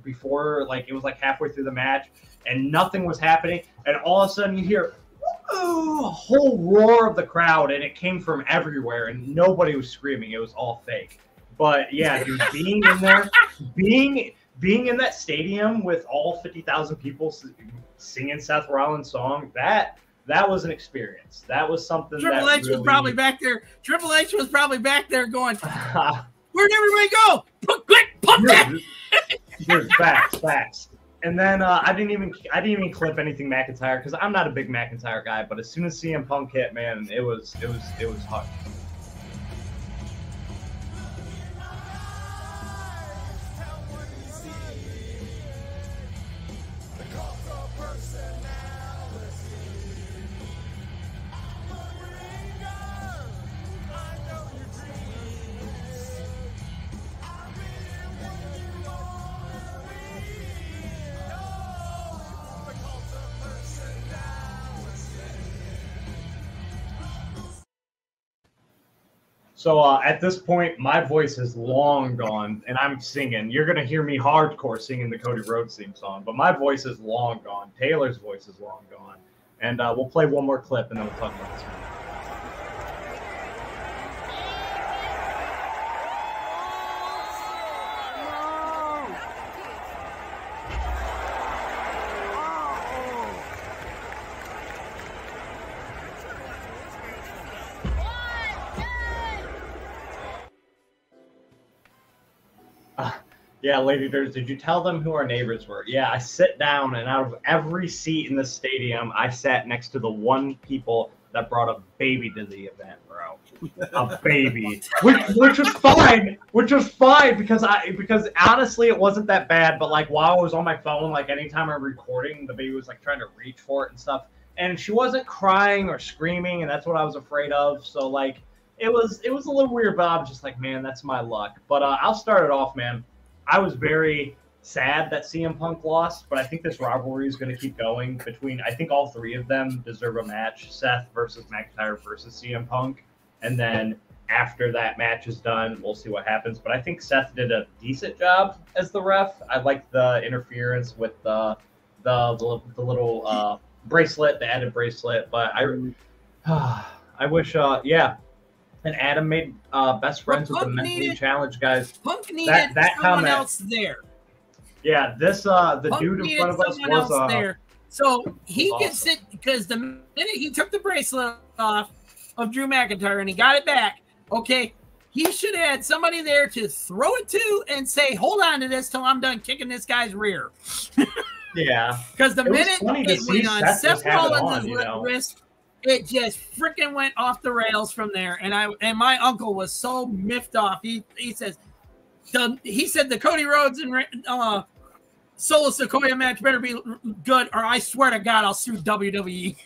before, like it was like halfway through the match, and nothing was happening, and all of a sudden you hear a whole roar of the crowd, and it came from everywhere, and nobody was screaming. It was all fake. But yeah, dude, being in there, being in that stadium with all 50,000 people singing Seth Rollins' song, that was an experience. That was something. Triple H was probably back there. Triple H was probably back there going, "Where'd everybody go? Pump that!" Dude, facts. And then I didn't even clip anything McIntyre because I'm not a big McIntyre guy. But as soon as CM Punk hit, man, it was hard. So at this point, my voice is long gone, and I'm singing. You're going to hear me hardcore singing the Cody Rhodes theme song, but my voice is long gone. Taylor's voice is long gone. And we'll play one more clip, and then we'll talk about this one. Yeah, Lady Dirt, did you tell them who our neighbors were? Yeah, I sit down, and out of every seat in the stadium, I sat next to the one people that brought a baby to the event, bro. A baby, which was fine, because honestly it wasn't that bad. But like while I was on my phone, like anytime I'm recording, the baby was like trying to reach for it and stuff, and she wasn't crying or screaming, and that's what I was afraid of. So like it was a little weird, but I'm just like, man, that's my luck. But I'll start it off, man. I was very sad that CM Punk lost, but I think this rivalry is going to keep going between, I think all three of them deserve a match, Seth versus McIntyre versus CM Punk. And then after that match is done, we'll see what happens. But I think Seth did a decent job as the ref. I liked the interference with the little bracelet, the added bracelet. But I wish, yeah. And Adam made best friends with the mentally challenged guys. Punk needed someone else there. Yeah, this the dude in front of us was there, so he could sit, because the minute he took the bracelet off of Drew McIntyre and he got it back, okay, he should have had somebody there to throw it to and say, "Hold on to this till I'm done kicking this guy's rear." Yeah, because the minute it went on Seth Rollins' wrist, it just freaking went off the rails from there, and my uncle was so miffed off. He says, he said the Cody Rhodes and Solo Sikoa match better be good, or I swear to God I'll sue WWE.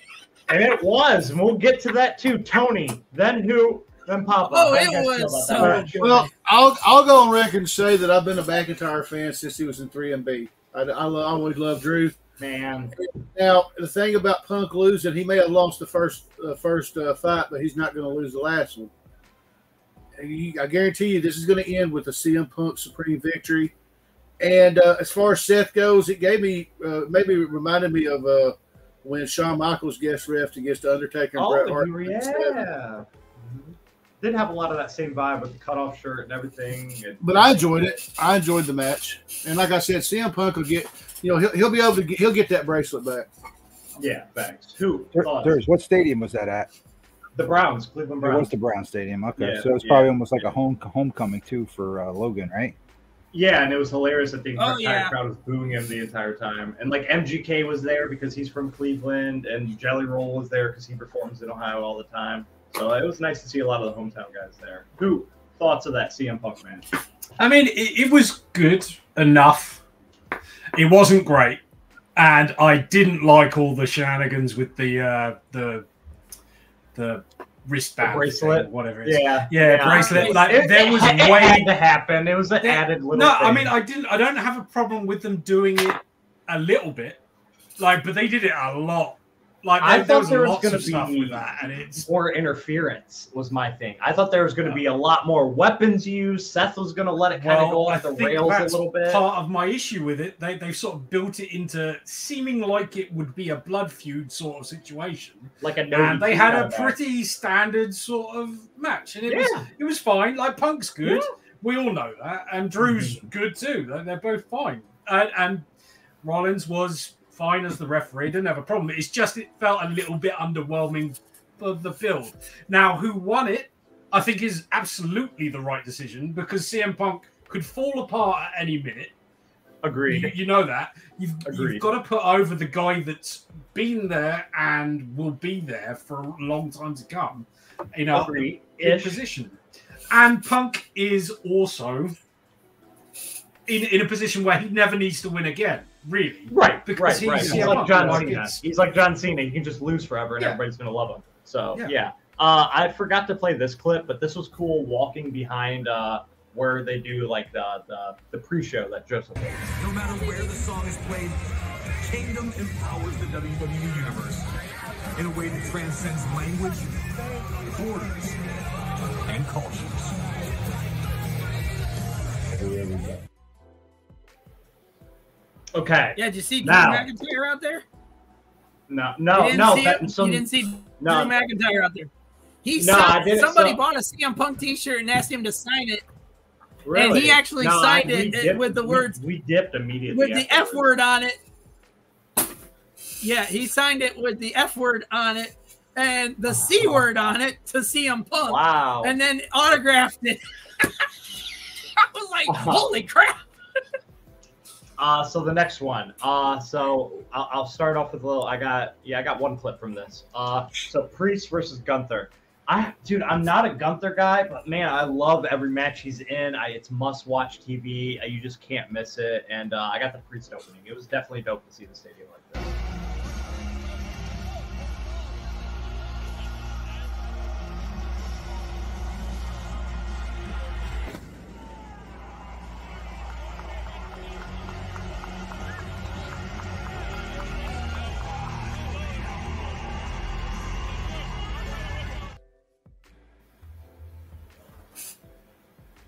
And it was, and we'll get to that too. Tony, then who? Then Papa. Oh, it was so good. Well, I'll go on record and say that I've been a McIntyre fan since he was in 3MB. I always loved Drew. Man. Now, the thing about Punk losing, he may have lost the first fight, but he's not going to lose the last one. I guarantee you this is going to end with a CM Punk Supreme victory. And as far as Seth goes, it gave me, maybe it reminded me of when Shawn Michaels guest ref against The Undertaker and Bret Hart. Yeah. Did have a lot of that same vibe with the cutoff shirt and everything. But I enjoyed it. I enjoyed the match. And like I said, CM Punk will get, he'll be able to he'll get that bracelet back. Yeah, thanks. Who? What stadium was that at? The Browns, Cleveland Browns. It was the Browns Stadium. Okay, yeah, so it was probably almost like a homecoming too for Logan, right? Yeah, and it was hilarious that the entire crowd was booing him the entire time. And like MGK was there because he's from Cleveland, and Jelly Roll was there because he performs in Ohio all the time. So it was nice to see a lot of the hometown guys there. Who? Thoughts of that CM Punk match? I mean, it was good enough. It wasn't great, and I didn't like all the shenanigans with the wristband, the bracelet, thing, whatever it is. Yeah, bracelet. Like there was a way had to happen. It was an added little. No, thing. I mean, I don't have a problem with them doing it a little bit, but they did it a lot. Like I thought there was lots going of to stuff be with that, and it's more interference was my thing. I thought there was going to be a lot more weapons used. Seth was going to let it kind of go off the rails a little bit. Part of my issue with it, they've sort of built it into seeming like it would be a blood feud sort of situation. Like and they had a pretty standard sort of match, and it was fine. Like Punk's good, we all know that, and Drew's good too. They're both fine, and Rollins was fine as the referee, didn't have a problem. It's just it felt a little bit underwhelming for the build. Now, who won it, I think is absolutely the right decision because CM Punk could fall apart at any minute. Agreed. You know that. You've got to put over the guy that's been there and will be there for a long time to come in a good position. And Punk is also in a position where he never needs to win again. Really? Right, because he's like John Cena. He's like John Cena. He can just lose forever and everybody's going to love him. So, I forgot to play this clip, but this was cool walking behind where they do like the pre-show that Joseph did. No matter where the song is played, Kingdom empowers the WWE Universe in a way that transcends language, borders, and cultures. Okay. Yeah, did you see Drew McIntyre out there? No. You didn't see Drew McIntyre out there. Somebody bought a CM Punk T-shirt and asked him to sign it. Really? And he actually signed it with the words. We dipped immediately with the F word on it. Yeah, he signed it with the F word on it and the C word on it to CM Punk. Wow. And then autographed it. I was like, holy crap. So the next one. So I'll start off with a little. I got one clip from this. So Priest versus Gunther. I'm not a Gunther guy, but man, I love every match he's in. It's must-watch TV. You just can't miss it. And I got the Priest opening. It was definitely dope to see the stadium like this.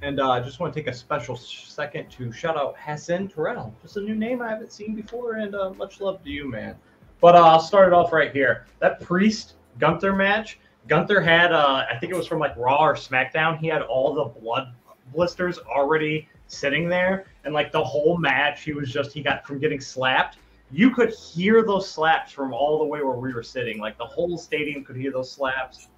And I just want to take a special second to shout out Hassan Terrell. Just a new name I haven't seen before, and much love to you, man. But I'll start it off right here. That Priest-Gunther match, Gunther had, I think it was from like Raw or SmackDown, he had all the blood blisters already sitting there. And like the whole match, he got from getting slapped. You could hear those slaps from all the way where we were sitting. Like the whole stadium could hear those slaps.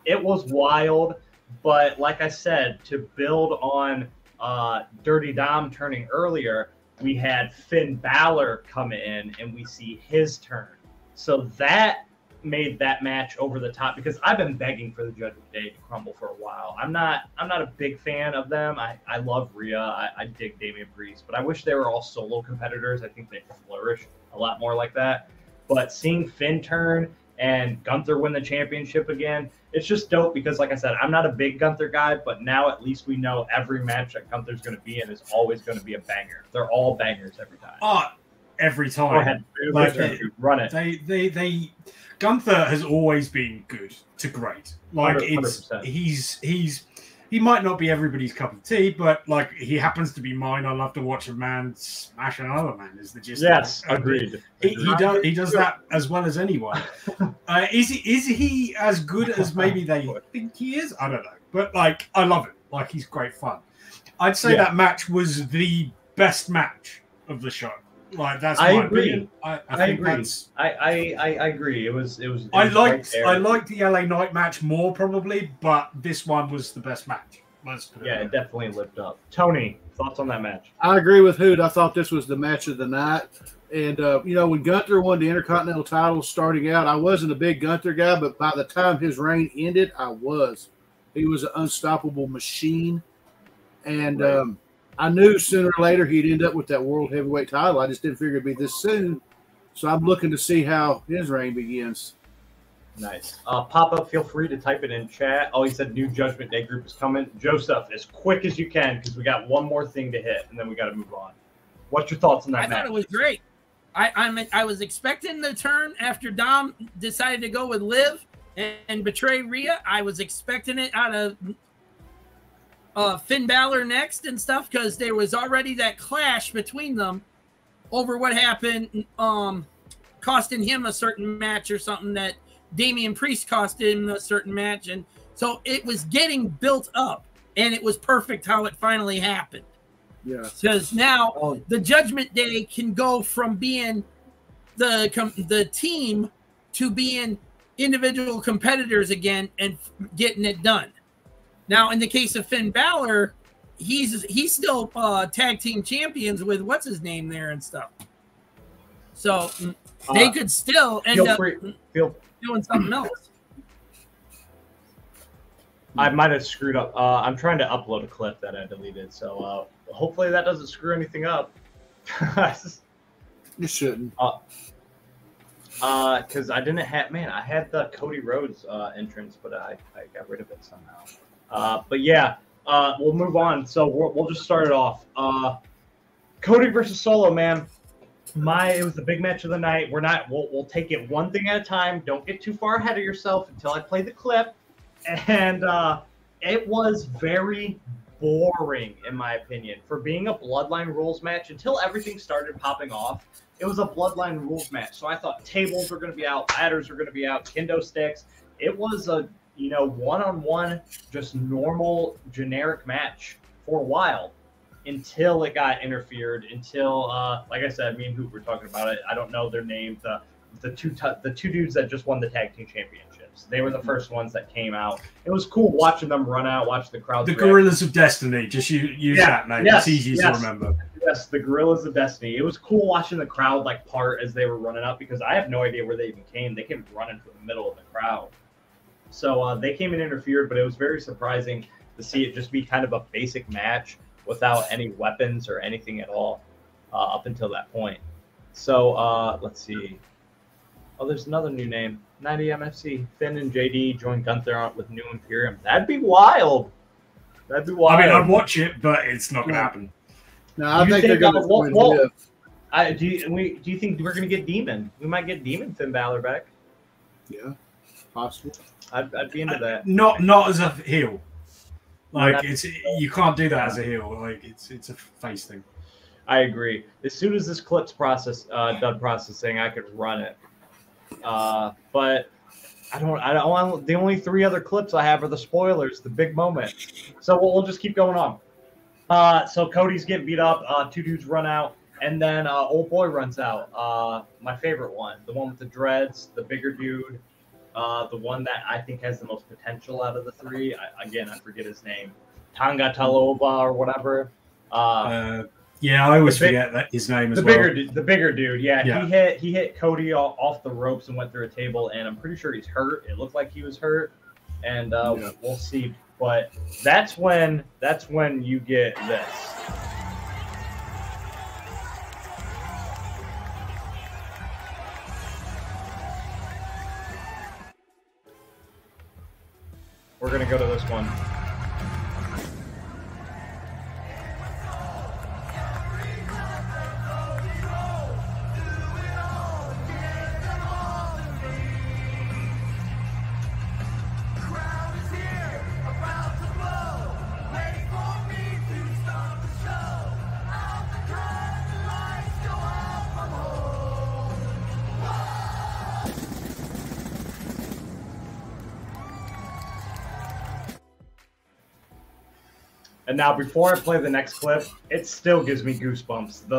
It was wild. But like I said, to build on Dirty Dom turning earlier, we had Finn Balor come in and we see his turn. So that made that match over the top because I've been begging for the Judgment Day to crumble for a while. I'm not a big fan of them. I love Rhea. I dig Damian Priest, but I wish they were all solo competitors. I think they flourish a lot more like that. But seeing Finn turn and Gunther win the championship again, it's just dope because, like I said, I'm not a big Gunther guy, but now at least we know every match that Gunther's going to be in is always going to be a banger. They're all bangers every time. Every time. Go ahead. Run it. Gunther has always been good to great. Like 100%. He might not be everybody's cup of tea, but like he happens to be mine. I love to watch a man smash another man. Is the gist? Yes, agreed. He does that as well as anyone. Is he as good as maybe they think he is? I don't know, but like I love it. Like he's great fun. I'd say that match was the best match of the show. Like that's my opinion. I agree. I agree. It was. I liked the LA Knight match more probably, but this one was the best match. It definitely lived up. Tony, thoughts on that match? I agree with Hood. I thought this was the match of the night. And when Gunther won the Intercontinental title starting out, I wasn't a big Gunther guy, but by the time his reign ended, I was. He was an unstoppable machine, and. Right. I knew sooner or later he'd end up with that World Heavyweight title. I just didn't figure it'd be this soon. So I'm looking to see how his reign begins. Nice. Papa, feel free to type it in chat. Oh, he said new Judgment Day group is coming. Joseph, as quick as you can because we got one more thing to hit, and then we got to move on. What's your thoughts on that match? I thought it was great. I was expecting the turn after Dom decided to go with Liv and betray Rhea. I was expecting it out of Finn Balor next and stuff, because there was already that clash between them over what happened, costing him a certain match or something that Damian Priest cost him a certain match. And so it was getting built up, and it was perfect how it finally happened. Yeah. Because now the Judgment Day can go from being the team to being individual competitors again and getting it done. Now, in the case of Finn Balor, he's still tag team champions with what's his name there and stuff. So they could still end up doing something else. I might have screwed up. I'm trying to upload a clip that I deleted, so hopefully that doesn't screw anything up. You shouldn't. Because I didn't have, man, I had the Cody Rhodes entrance, but I got rid of it somehow. But yeah, we'll move on. So we'll just start it off. Cody versus Solo, man. It was the big match of the night. We'll take it one thing at a time. Don't get too far ahead of yourself until I play the clip. And it was very boring, in my opinion, for being a Bloodline Rules match. Until everything started popping off, it was a Bloodline Rules match. So I thought tables were going to be out, ladders were going to be out, kendo sticks. It was a one-on-one, just normal, generic match for a while, until it got interfered. Until, like I said, me and Hoop were talking about it. I don't know their names. The two dudes that just won the tag team championships. They were the first ones that came out. It was cool watching them run out, watch the crowd. The Gorillas of Destiny. Just use that name. It's easy to remember. Yes, the Gorillas of Destiny. It was cool watching the crowd part as they were running up, because I have no idea where they even came. They came running from the middle of the crowd. So they came and interfered, but it was very surprising to see it just be kind of a basic match without any weapons or anything at all up until that point. So let's see. Oh, there's another new name. 90 MFC. Finn and JD join Gunther with New Imperium. That'd be wild. That'd be wild. I mean, I'd watch it, but it's not going to happen. No, I think they're going to win. Do you think we're going to get Demon? We might get Demon Finn Balor back. Yeah, possible. I'd be into that. Not as a heel. Like you can't do that as a heel. Like it's a face thing. I agree. As soon as this clip's done processing, I could run it. But I don't want, the only 3 other clips I have are the spoilers, the big moment. So we'll just keep going on. So Cody's getting beat up. 2 dudes run out, and then old boy runs out. My favorite one, the one with the dreads, the bigger dude, the one that I think has the most potential out of the 3. I forget his name, Tonga Talova or whatever. Yeah, I always forget his name as well. The bigger dude, yeah. He hit Cody off the ropes and went through a table, and I'm pretty sure he's hurt. It looked like he was hurt, and we'll see. But that's when you get this. We're gonna go to this one. And now, before I play the next clip, it still gives me goosebumps.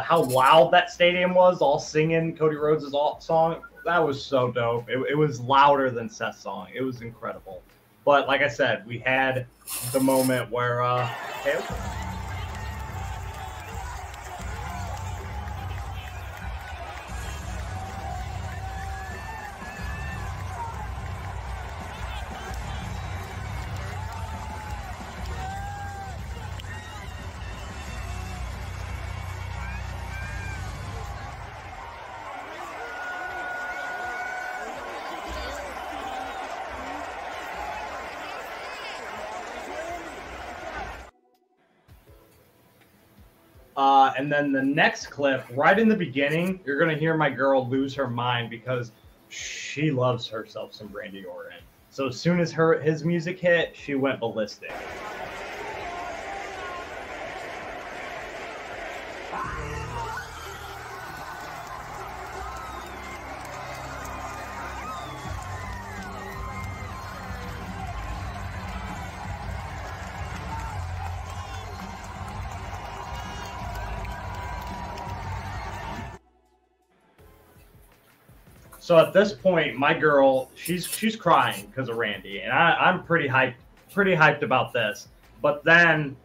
How loud that stadium was, all singing Cody Rhodes' song, that was so dope. It was louder than Seth's song. It was incredible. But like I said, we had the moment where, okay. And then the next clip, right in the beginning, you're going to hear my girl lose her mind because she loves herself some Randy Orton. So as soon as his music hit, she went ballistic. So at this point, my girl, she's crying because of Randy, and I'm pretty hyped about this. But then,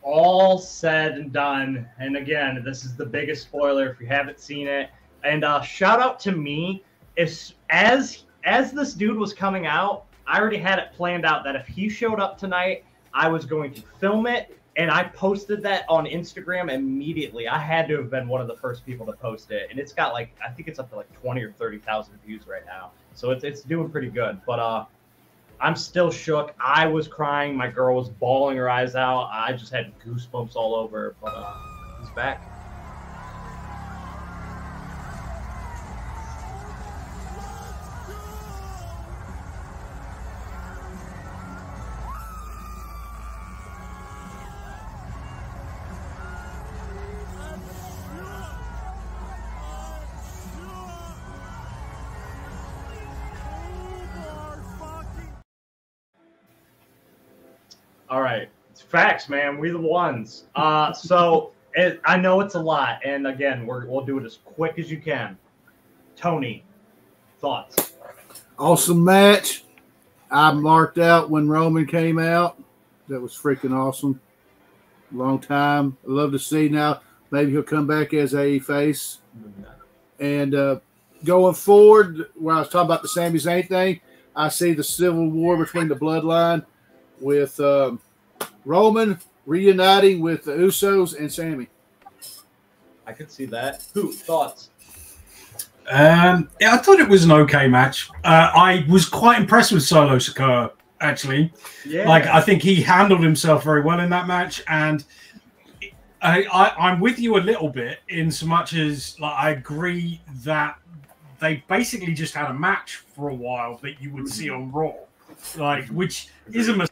all said and done, and again, this is the biggest spoiler if you haven't seen it. And shout out to me, as this dude was coming out, I already had it planned out that if he showed up tonight, I was going to film it. And I posted that on Instagram immediately. I had to have been one of the first people to post it. And it's got like, I think it's up to like 20 or 30,000 views right now. So it's doing pretty good. But I'm still shook. I was crying. My girl was bawling her eyes out. I just had goosebumps all over. But he's back. All right, it's facts, man. We the ones. So I know it's a lot, and again, we'll do it as quick as you can. Tony, thoughts? Awesome match. I marked out when Roman came out. That was freaking awesome. Long time. I love to see now. Maybe he'll come back as a face. And going forward, when I was talking about the Sami Zayn thing, I see the civil war between the bloodline with Roman reuniting with the Usos and Sami. I could see that. Who? Thoughts? Yeah, I thought it was an okay match. I was quite impressed with Solo Sikoa, actually. Yeah. Like, I think he handled himself very well in that match, and I'm with you a little bit in so much as like, I agree that they basically just had a match for a while that you would see on Raw, like, which is a mistake.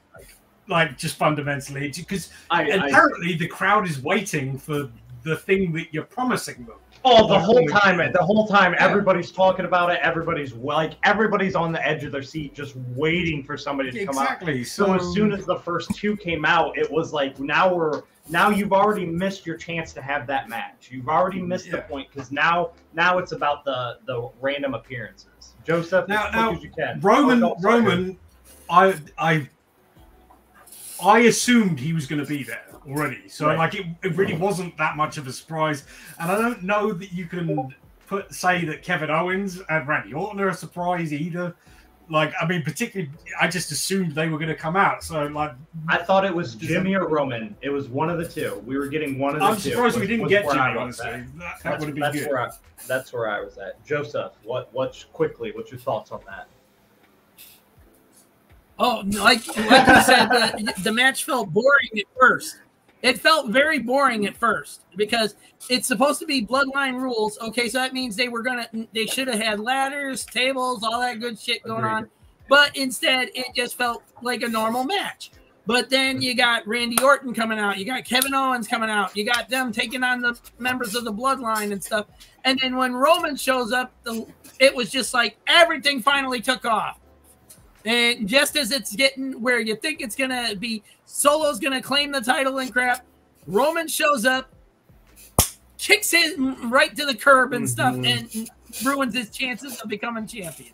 Like, just fundamentally, because apparently the crowd is waiting for the thing that you're promising them. Oh, the whole time, everybody's talking about it. Everybody's on the edge of their seat, just waiting for somebody to come out. Exactly. So as soon as the first two came out, it was like now you've already missed your chance to have that match. You've already missed the point because now it's about the random appearances. Joseph, as quick as you can. Roman, I assumed he was going to be there already, so like it really wasn't that much of a surprise. And I don't know that you can say that Kevin Owens and Randy Orton are a surprise either. Like, I mean, particularly, I just assumed they were going to come out. So, like, I thought it was Jimmy or Roman. It was one of the two. We were getting one of the two. I'm surprised we didn't get Jimmy, honestly. That would have been good. That's where I was at. Joseph, what's your thoughts on that? Oh, like you said, the match felt boring at first. It felt very boring at first because it's supposed to be bloodline rules. Okay, so that means they should have had ladders, tables, all that good shit going on. But instead, it just felt like a normal match. But then you got Randy Orton coming out. You got Kevin Owens coming out. You got them taking on the members of the bloodline and stuff. And then when Roman shows up, it was just like everything finally took off. And just as it's getting where you think it's going to be, Solo's going to claim the title and crap, Roman shows up, kicks him right to the curb and stuff, and ruins his chances of becoming champion.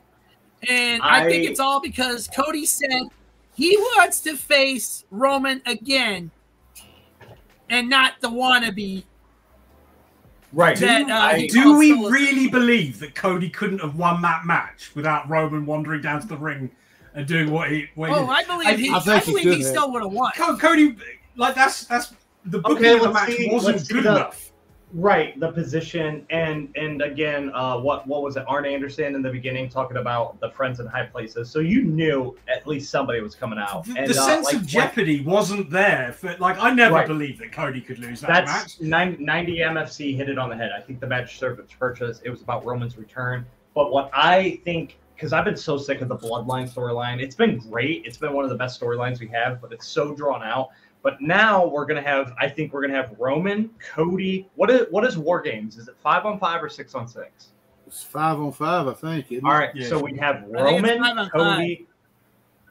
And I think it's all because Cody said he wants to face Roman again and not the wannabe. Right. Do we really believe that Cody couldn't have won that match without Roman wandering down to the ring and doing what he did? I believe he still would have won. Cody, like, that's the booking of the match wasn't good enough. Right, the position, and again, what was it? Arn Anderson in the beginning talking about the friends in high places. So you knew at least somebody was coming out. The And, sense of jeopardy wasn't there. For, like, I never believed that Cody could lose that match. 90 MFC hit it on the head. I think the match served its purpose. It was about Roman's return. But what I think, because I've been so sick of the Bloodline storyline, it's been great. It's been one of the best storylines we have, but it's so drawn out. But now we're gonna have, I think we're gonna have Roman, Cody. What is War Games? Is it 5-on-5 or 6-on-6? It's 5-on-5, I think. All right, yeah. So we have Roman, Cody.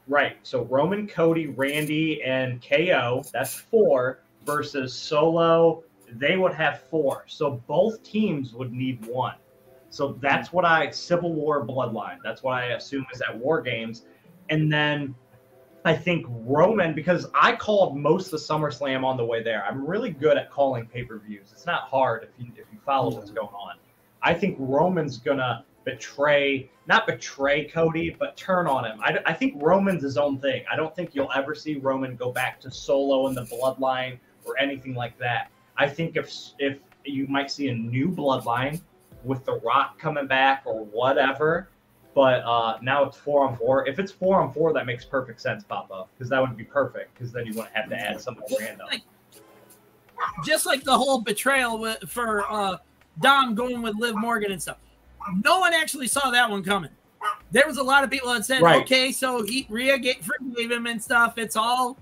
Right. So Roman, Cody, Randy, and KO. That's 4 versus Solo. They would have 4. So both teams would need 1. So that's what Civil War Bloodline. That's what I assume is at War Games, and then. I think Roman, because I called most of SummerSlam on the way there. I'm really good at calling pay-per-views. It's not hard if you follow what's going on. I think Roman's gonna not betray Cody, but turn on him. I think Roman's his own thing. I don't think you'll ever see Roman go back to Solo in the Bloodline or anything like that. I think if you might see a new Bloodline with The Rock coming back or whatever. But now it's 4-on-4. If it's 4-on-4, that makes perfect sense, Papa, because that would be perfect. Because then you wouldn't have to add something random. Just like the whole betrayal for Dom going with Liv Morgan and stuff. No one actually saw that one coming. There was a lot of people that said, "Okay, so Rhea forgave him and stuff. It's all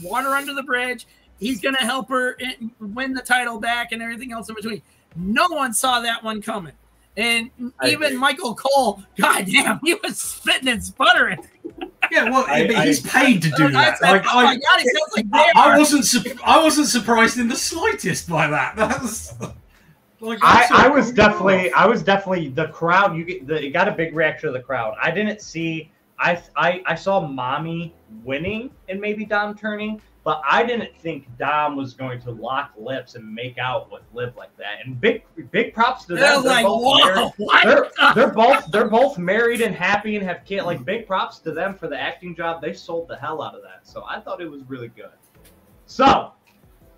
water under the bridge. He's going to help her win the title back and everything else in between." No one saw that one coming. And even Michael Cole, goddamn, he was spitting and sputtering. Yeah, well, he's paid to do that. I wasn't surprised in the slightest by that. That's like I was definitely the crowd. You got a big reaction of the crowd. I didn't see. I saw Mommy winning and maybe Dom turning. But I didn't think Dom was going to lock lips and make out with Liv like that. And big props to them. They're both married and happy and have kids. Like, big props to them for the acting job. They sold the hell out of that. So I thought it was really good. So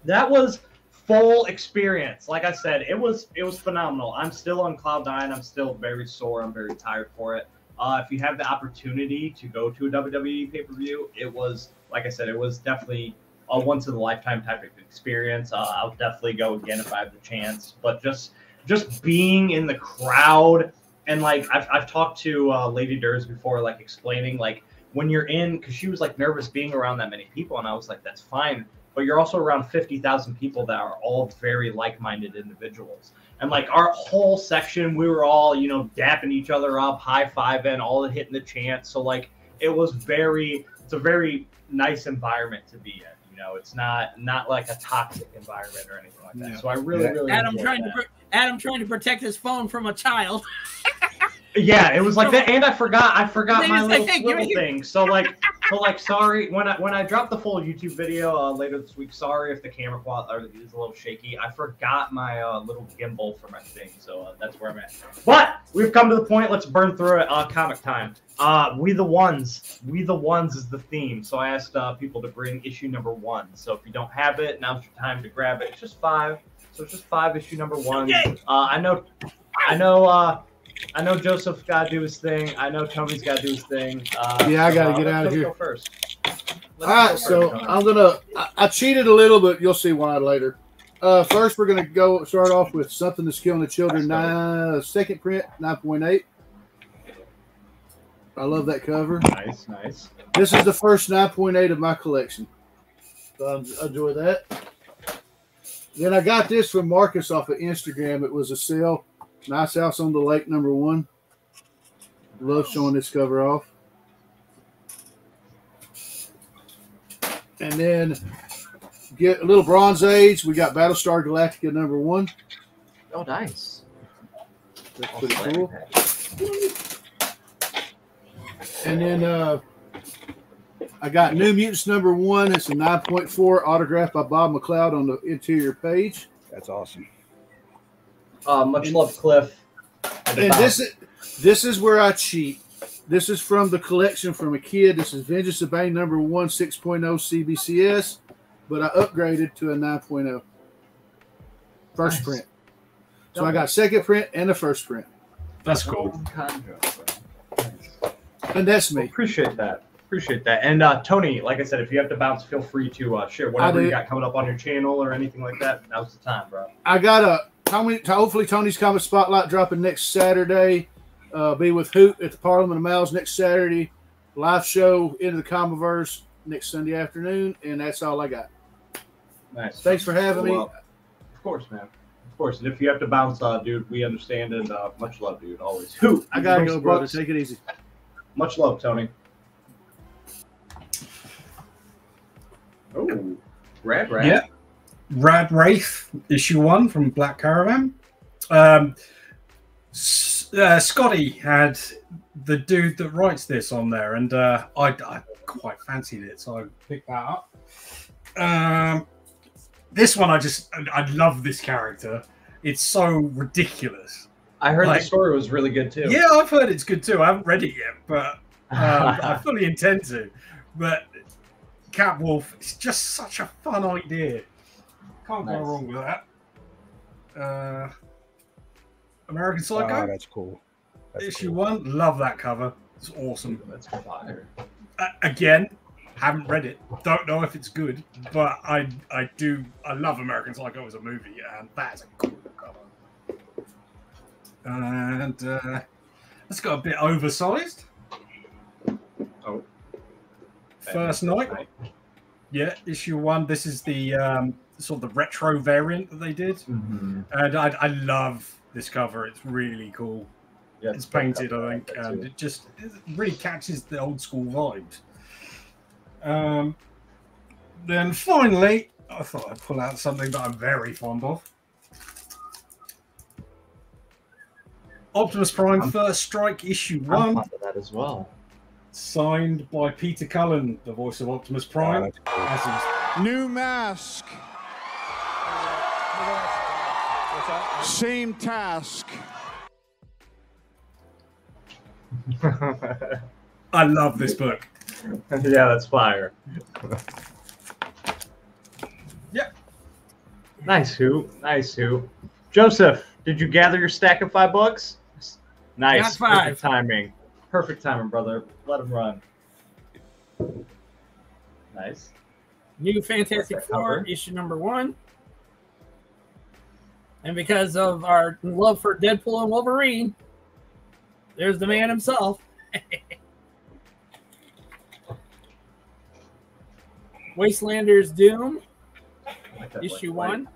that was full experience. Like I said, it was phenomenal. I'm still on cloud 9. I'm still very sore. I'm very tired for it. If you have the opportunity to go to a WWE pay-per-view, it was, like I said, it was definitely a once-in-a-lifetime type of experience. I'll definitely go again if I have the chance. But just being in the crowd, and like I've talked to Lady Durs before, like explaining like when you're in, because she was like nervous being around that many people, and I was like, that's fine. But you're also around 50,000 people that are all very like-minded individuals. And like our whole section, we were all, dapping each other up, high-fiving, all hitting the chants. So like it's a very nice environment to be in. It's not like a toxic environment or anything like that. Yeah. So I really Adam trying to protect his phone from a child. Yeah, it was like that, and I forgot my little swivel thing. So sorry when I dropped the full YouTube video later this week. Sorry if the camera quality is a little shaky. I forgot my little gimbal for my thing, so that's where I'm at. But we've come to the point. Let's burn through it. Comic time. We the ones is the theme. So I asked people to bring issue number 1. So if you don't have it, now's your time to grab it. It's just 5. So it's just 5 issue number 1. I know Joseph's got to do his thing. I know Tony's got to do his thing. I got to get out of here. Go first. All right, so I'm going to – I cheated a little, but you'll see why later. First, we're going to start off with Something That's Killing the Children, second print, 9.8. I love that cover. Nice. This is the first 9.8 of my collection. So I enjoy that. Then I got this from Marcus off of Instagram. It was a sale. Nice House on the Lake, number 1. Love showing this cover off. And then get a little Bronze Age. We got Battlestar Galactica, number 1. Oh, nice. That's pretty cool. And then I got New Mutants, number 1. It's a 9.4 autographed by Bob McLeod on the interior page. That's awesome. Much love, Cliff. And this is where I cheat. This is from the collection from a kid. This is Vengeance of Bane number 1, 6.0 CBCS, but I upgraded to a 9.0. First print. So I got second print and the first print. That's cool. And that's me. Well, appreciate that. Appreciate that. And Tony, like I said, if you have to bounce, feel free to share whatever you got coming up on your channel or anything like that. Now's the time, bro. I got hopefully Tony's Comic Spotlight dropping next Saturday. Be with Hoot at the Parliament of Mouths next Saturday. Live show Into the Comiverse next Sunday afternoon, and that's all I got. Nice. Thanks for having me. Of course, man. Of course. And if you have to bounce, dude, we understand, and much love, dude. Always. Hoot. I gotta go, brother. Take it easy. Much love, Tony. Oh, Rad. Yeah. Rad Wraith, issue 1 from Black Caravan. Scotty had the dude that writes this on there, and I quite fancied it, so I picked that up. This one, I love this character. It's so ridiculous. I heard the story was really good too. Yeah, I've heard it's good too. I haven't read it yet, but I fully intend to. But Catwolf, it's just such a fun idea. Can't go wrong with that. American Psycho. Oh, that's cool. Issue 1. Love that cover. It's awesome. That's fire. Again, haven't read it. Don't know if it's good, but I love American Psycho as a movie, and that's a cool cover. And it's got a bit oversized. Oh. First Night. Yeah, issue 1. This is the sort of the retro variant that they did. And I love this cover. It's really cool. Yeah, it's painted, I think, and it really catches the old school vibes. Then finally, I thought I'd pull out something that I'm very fond of. Optimus Prime First Strike issue 1. I'm fond of that as well. Signed by Peter Cullen, the voice of Optimus Prime. New mask. Same task. I love this book. Yeah, that's fire. Yep. Nice, Nice, Joseph, did you gather your stack of $5? Nice. Got 5. Perfect timing. Perfect timing, brother. Let him run. Nice. New Fantastic Four, issue number 1. And because of our love for Deadpool and Wolverine, there's the man himself. Wastelander's Doom, issue 1.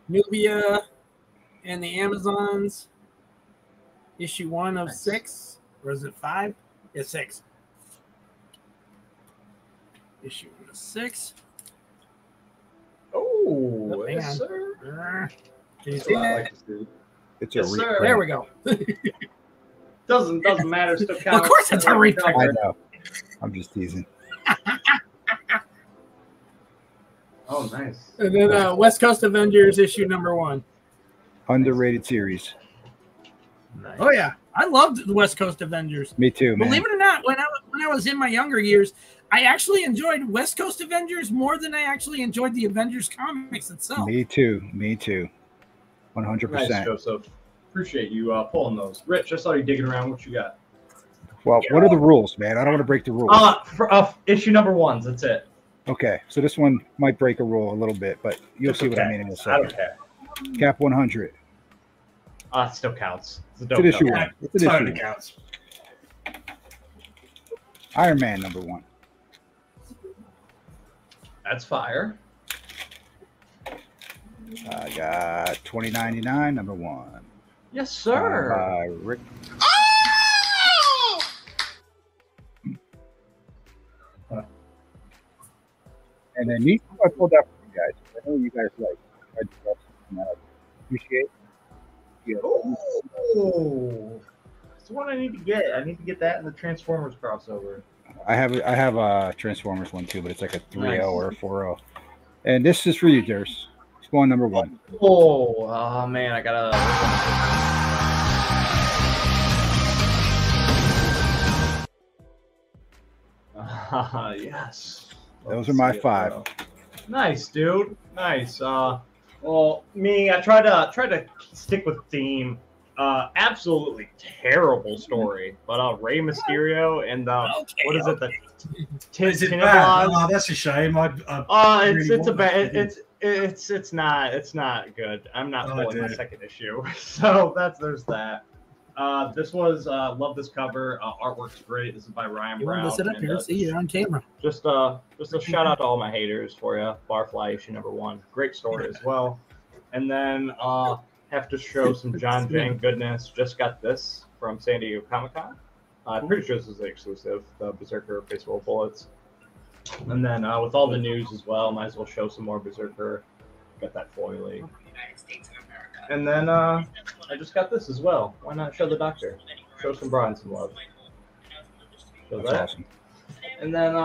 Nubia and the Amazons, issue 1 of 6. Or is it 5? It's 6. Issue 1 of 6. Oh, yes, sir. Can you see that? It's yes, sir. There we go. doesn't matter. Still counts. Of course, it's a reprint. I know. I'm just teasing. Oh, nice. And then West Coast Avengers issue number 1. Underrated series. Nice. Oh yeah, I loved the West Coast Avengers. Me too, man. Believe it or not, when I was in my younger years, I actually enjoyed West Coast Avengers more than I actually enjoyed the Avengers comics itself. Me too. 100%. Nice, Joseph. Appreciate you pulling those. Rich, I saw you digging around. What you got? Well, what are the rules, man? I don't want to break the rules. For issue number 1, that's it. Okay, so this one might break a rule a little bit, but you'll see what I mean in a second. I don't care. Cap 100. It still counts. It's an issue 1. It's an Totally issue counts. Iron Man number 1. That's fire. I got 2099 number 1. Yes, sir. By Rick. And then these I pulled out for you guys. I know you guys like. I appreciate. Yeah. Oh, that's the one I need to get. I need to get that in the Transformers crossover. I have a Transformers one too, but it's like a 3.0 Nice. or a 4.0. And this is for you, Durs. It's going number 1. Oh man, I gotta. Yes. Those are my 5. Nice, dude. Nice. Well, me, I try to stick with theme. Absolutely terrible story, but Rey Mysterio and what is it? The is it bad? Oh, that's a shame. It's not good. I'm not pulling my second issue, so there's that. This was love this cover. Artwork's great. This is by Ryan Brown. Sit up here, see you on camera. Just a shout out to all my haters for you. Barfly issue number 1, great story as well. And then have to show some John Jang goodness. Just got this from San Diego Comic-Con. I'm pretty sure this is the exclusive, the Berserker Baseball Bullets. And then with all the news as well, might as well show some more Berserker. Got that foiling. And then I just got this as well. Why not show the Doctor? Show some Brian some love. So that's awesome. And then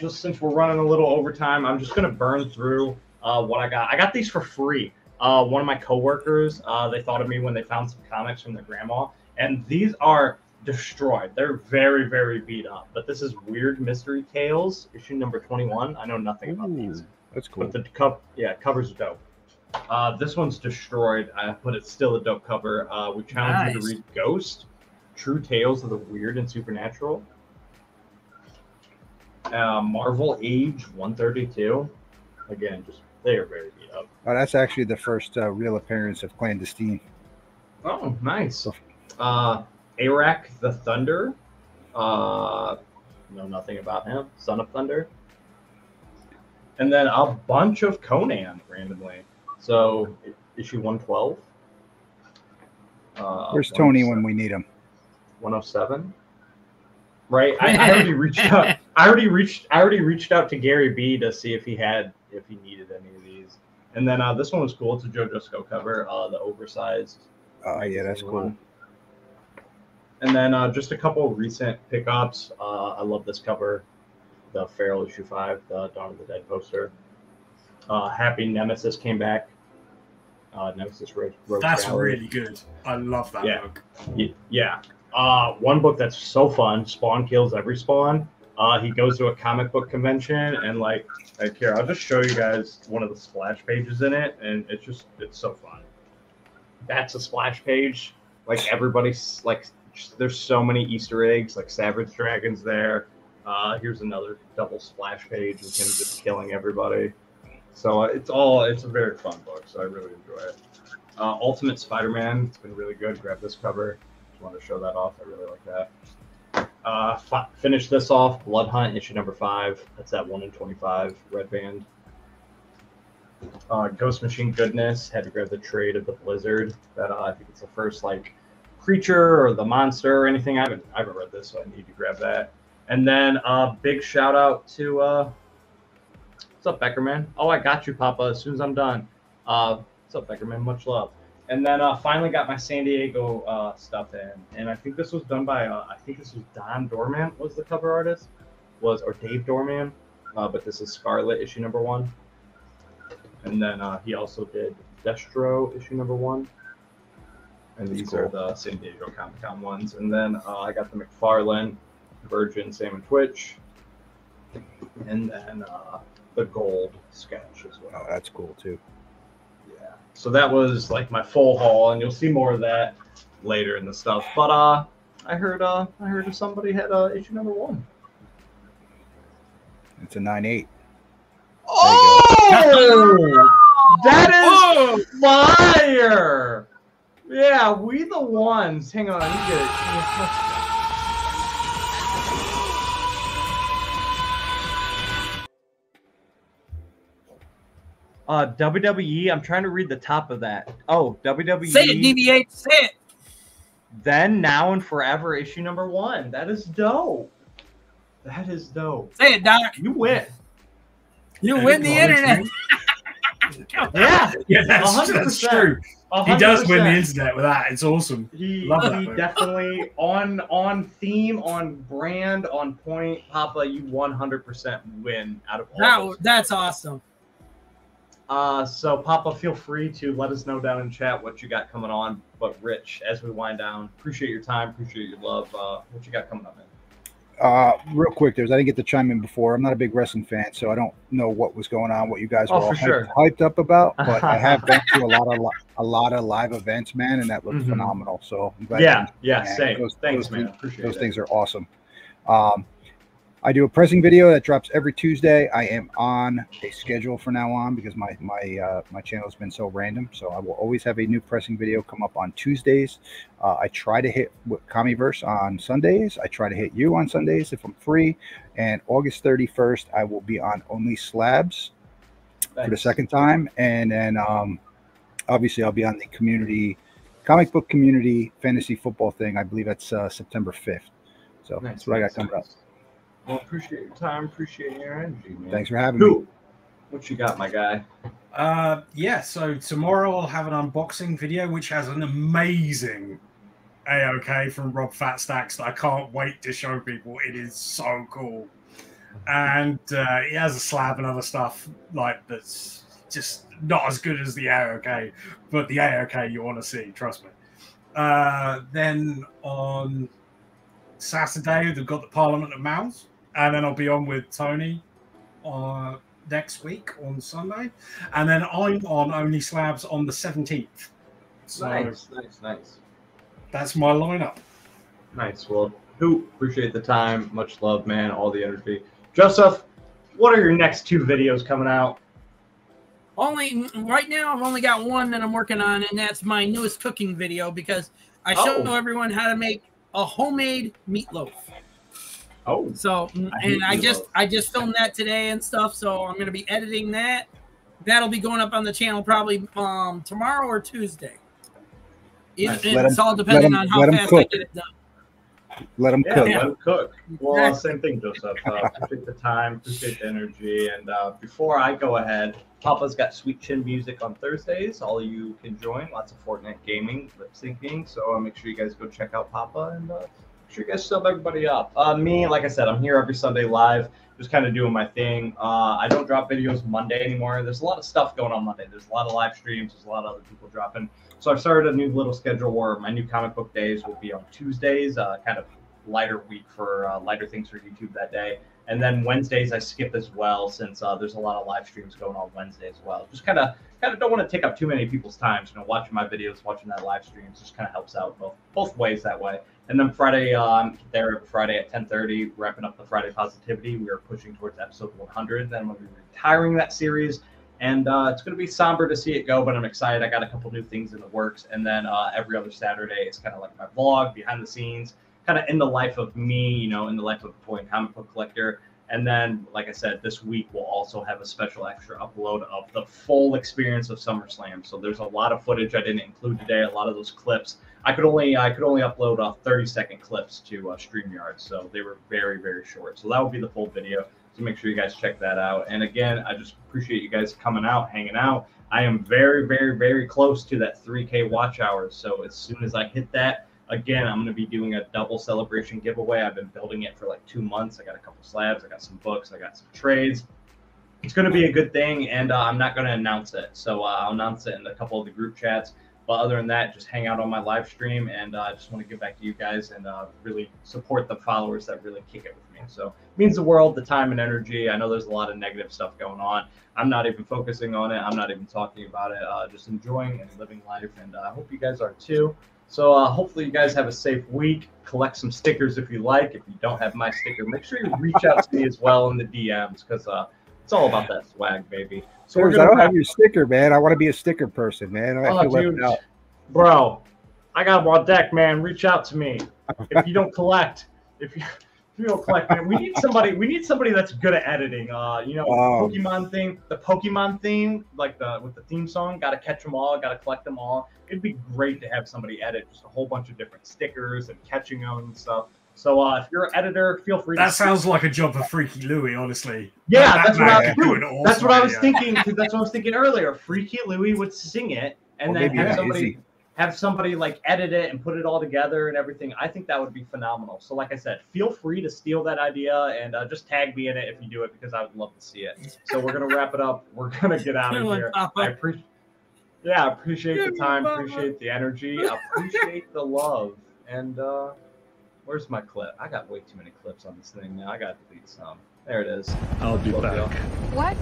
since we're running a little overtime, I'm just gonna burn through what I got. I got these for free. One of my coworkers, they thought of me when they found some comics from their grandma, and these are destroyed. They're very, very beat up. But this is Weird Mystery Tales, issue number 21. I know nothing about these. That's cool. But the cover's dope. This one's destroyed, but it's still a dope cover. We challenge you to read Ghost, True Tales of the Weird and Supernatural. Marvel Age 132. Again, they are very beat up. Oh, that's actually the first real appearance of Clandestine. Oh, nice. Arak the Thunder. Know nothing about him. Son of Thunder. And then a bunch of Conan randomly. So, issue 112. Where's Tony when we need him? 107. Right. I already reached out. I already reached out to Gary B to see if he needed any of these. And then this one was cool. It's a JoJo Sco cover. The oversized. Yeah, that's cool. And then just a couple of recent pickups. I love this cover. The Feral issue 5, the Dawn of the Dead poster. Happy Nemesis came back. Nemesis Road That's Gallery. really good. I love that book. Yeah. One book that's so fun. Spawn kills every Spawn. He goes to a comic book convention and here, I'll just show you guys one of the splash pages in it, and it's so fun. That's a splash page. Everybody's there's so many Easter eggs, Savage Dragon's there. Here's another double splash page with him just killing everybody. So it's a very fun book, so I really enjoy it. Ultimate Spider-Man, it's been really good. Grab this cover. Just wanted to show that off. I really like that. Finish this off. Blood Hunt, issue number 5. That's that 1 in 25 red band. Ghost Machine Goodness, had to grab the trade of the Blizzard. That I think it's the first creature or the monster or anything. I haven't read this, so I need to grab that. And then big shout out to what's up, Beckerman? Oh, I got you, Papa. As soon as I'm done. What's up, Beckerman? Much love. And then finally got my San Diego stuff in, and I think this was done by Don Dorman was the cover artist, or Dave Dorman, but this is Scarlet issue number 1, and then he also did Destro issue number 1, and these are the San Diego Comic-Con ones, and then I got the McFarlane, Virgin, Sam and Twitch, and then the Gold sketch as well. Oh, that's cool too. So that was my full haul, and you'll see more of that later in the stuff. But I heard somebody had issue number 1. It's a 9/8. Oh, that is fire! Yeah, we the ones. Hang on, let me get it. WWE, I'm trying to read the top of that. Oh, WWE. Say it, DB8, say it. Then, Now, and Forever, issue number 1. That is dope. That is dope. Say it, Doc. You win. You win the internet. Yeah, that's true. 100%. He does win the internet with that. It's awesome. He definitely on theme, on brand, on point. Papa, you 100% win out of all. That's awesome. So, Papa, feel free to let us know down in chat what you got coming on. But, Rich, as we wind down, appreciate your time, appreciate your love. What you got coming up, man? Real quick, I didn't get to chime in before. I'm not a big wrestling fan, so I don't know what was going on, what you guys were all hyped up about. But I have been to a lot of live events, man, and that looked phenomenal. So I'm glad. Same. Thanks, man. Appreciate those things are awesome. I do a pressing video that drops every Tuesday. I am on a schedule from now on because my channel has been so random. So I will always have a new pressing video come up on Tuesdays. I try to hit Commieverse on Sundays. I try to hit you on Sundays if I'm free. And August 31st, I will be on Only Slabs for the second time. And then obviously I'll be on the comic book community fantasy football thing. I believe that's September 5th. So that's what I got coming up. Well, appreciate your time. Appreciate your energy, man. Thanks for having me. What you got, my guy? Yeah, so tomorrow I'll have an unboxing video, which has an amazing AOK from Rob Fatstacks that I can't wait to show people. It is so cool. And he has a slab and other stuff like that's just not as good as the AOK, but the AOK you want to see, trust me. Then on Saturday, they've got the Parliament of Mouths. And then I'll be on with Tony next week on Sunday. And then I'm on Only Slabs on the 17th. So nice. That's my lineup. Nice. Well, appreciate the time. Much love, man. All the energy. Joseph, what are your next 2 videos coming out? Right now, I've only got one that I'm working on, and that's my newest cooking video because I show everyone how to make a homemade meatloaf. Oh, so and I just filmed that today and stuff. So I'm going to be editing that. That'll be going up on the channel probably tomorrow or Tuesday. It's all depending on how fast I get it done. Let them cook. Let them cook. Well, same thing, Joseph. Appreciate the time, appreciate the energy, and before I go ahead, Papa's got Sweet Chin music on Thursdays. All of you can join. Lots of Fortnite gaming, lip syncing. So make sure you guys go check out Papa and. Sure, you guys sub everybody up. Me, like I said, I'm here every Sunday live, just kind of doing my thing. I don't drop videos Monday anymore. There's a lot of stuff going on Monday. There's a lot of live streams. There's a lot of other people dropping. So I've started a new little schedule where my new comic book days will be on Tuesdays, kind of lighter week for lighter things for YouTube that day. And then Wednesdays I skip as well since there's a lot of live streams going on Wednesday as well. Just kind of don't want to take up too many people's time. You know, watching my videos, watching that live streams just kind of helps out both ways that way. And then Friday, I'm there Friday at 10:30, wrapping up the Friday Positivity. We are pushing towards episode 100. Then I'm going to be retiring that series. And it's going to be somber to see it go, but I'm excited. I got a couple new things in the works. And then every other Saturday, it's kind of like my vlog, behind the scenes, kind of in the life of me, you know, in the life of a toy and comic book collector. And then, like I said, this week we'll also have a special extra upload of the full experience of SummerSlam. So there's a lot of footage I didn't include today. A lot of those clips I could only upload 30-second clips to StreamYard, so they were very, very short. So that will be the full video. So make sure you guys check that out. And again, I just appreciate you guys coming out, hanging out. I am very, very, very close to that 3K watch hours. So as soon as I hit that, again, I'm going to be doing a double celebration giveaway. I've been building it for like 2 months. I got a couple slabs. I got some books. I got some trades. It's going to be a good thing, and I'm not going to announce it. So I'll announce it in a couple of the group chats. But other than that, just hang out on my live stream, and I just want to give back to you guys and really support the followers that really kick it with me. So it means the world, the time and energy. I know there's a lot of negative stuff going on. I'm not even focusing on it. I'm not even talking about it. Just enjoying and living life, and I hope you guys are too. So hopefully you guys have a safe week. Collect some stickers if you like. If you don't have my sticker, make sure you reach out to me as well in the DMs, because it's all about that swag, baby. So I don't have your sticker, man. I want to be a sticker person, man. I feel left out. Bro, I got them on deck, man. Reach out to me. If you don't collect, if you don't collect, man, we need somebody. We need somebody that's good at editing. You know, Pokemon theme, the Pokemon theme, like with the theme song. Got to catch them all. Got to collect them all. It'd be great to have somebody edit just a whole bunch of different stickers and catching them and stuff. So if you're an editor, feel free. That sounds like a job for Freaky Louie, honestly. Yeah, that's what I was doing. That's what I was thinking. That's what I was thinking earlier. Freaky Louie would sing it, and then have somebody like edit it and put it all together and everything. I think that would be phenomenal. So, like I said, feel free to steal that idea and just tag me in it if you do it, because I would love to see it. So we're gonna wrap it up. We're gonna get out of here. I appreciate the time. Appreciate the energy. Appreciate the love and. Where's my clip? I got way too many clips on this thing now. I got to delete some. There it is. I'll be back. What?